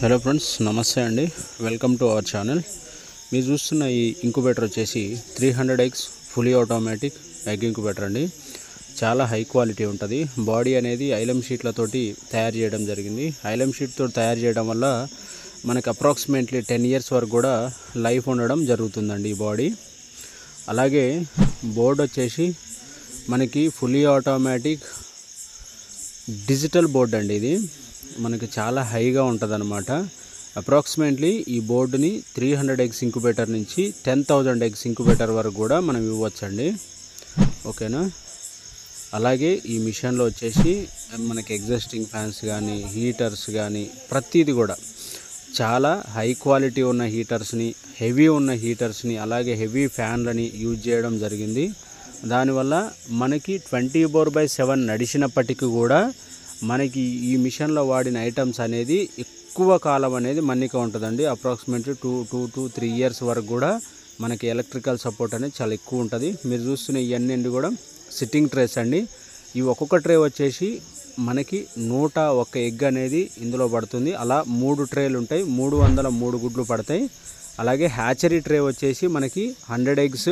Hello friends, నమస్తే అండి. Welcome to our channel. మీరు చూస్తున్న ఈ ఇంక్యుబేటర్ వచ్చేసి 300 eggs fully automatic egg incubator అండి. చాలా హై క్వాలిటీ ఉంటుంది. బాడీ అనేది ఐలం షీట్లతోటి తయారు చేయడం జరిగింది. ఐలం షీట్తో తయారు చేయడం వల్ల మనకు అప్రాక్సిమేట్లీ 10 years వరకు కూడా లైఫ్ ఉండడం జరుగుతుందండి ఈ బాడీ. అలాగే బోర్డ్ వచ్చేసి మనకి ఫుల్లీ ఆటోమేటిక్ డిజిటల్ బోర్డ్ అండి. ఇది మనకి చాలా హైగా ఉంటుంది అనమాట. అప్రాక్సిమేట్లీ ఈ బోర్డుని 300 eggs ఇంక్యుబేటర్ నుంచి 10,000 eggs ఇంక్యుబేటర్ వరకు కూడా మనం ఇవ్వచ్చండి. ఓకేనా. అలాగే ఈ మిషన్లో వచ్చేసి మనకి ఎగ్జాస్టింగ్ ఫ్యాన్స్ కానీ హీటర్స్ కానీ ప్రతిదీ కూడా చాలా హై క్వాలిటీ ఉన్న హీటర్స్ని, హెవీ ఉన్న హీటర్స్ని, అలాగే హెవీ ఫ్యాన్లని యూజ్ చేయడం జరిగింది. దానివల్ల మనకి 24/7 నడిచినప్పటికీ కూడా మనకి ఈ మిషన్లో వాడిన ఐటమ్స్ అనేది ఎక్కువ కాలం అనేది మన్నిక ఉంటుందండి. అప్రాక్సిమేట్లీ 2 to 3 years వరకు కూడా మనకి ఎలక్ట్రికల్ సపోర్ట్ అనేది చాలా ఎక్కువ ఉంటుంది. మీరు చూస్తున్న ఇవన్నీ కూడా సిట్టింగ్ ట్రేస్ అండి. ఈ ఒక్కొక్క ట్రే వచ్చేసి మనకి 101 ఎగ్ అనేది ఇందులో పడుతుంది. అలా 3 ట్రేలు ఉంటాయి. 303 గుడ్లు పడతాయి. అలాగే హ్యాచరీ ట్రే వచ్చేసి మనకి 100 eggs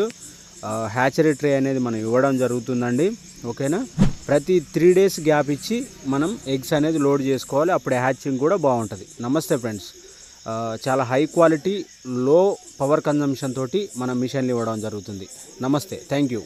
హ్యాచరీ ట్రే అనేది మనం ఇవ్వడం జరుగుతుందండి. ఓకేనా. ప్రతి 3 days గ్యాప్ ఇచ్చి మనం ఎగ్స్ అనేది లోడ్ చేసుకోవాలి. అప్పుడు హ్యాచింగ్ కూడా బాగుంటుంది. నమస్తే ఫ్రెండ్స్. చాలా హై క్వాలిటీ లో పవర్ కన్జంప్షన్ తోటి మనం మిషన్లు ఇవ్వడం జరుగుతుంది. నమస్తే, థ్యాంక్ యూ.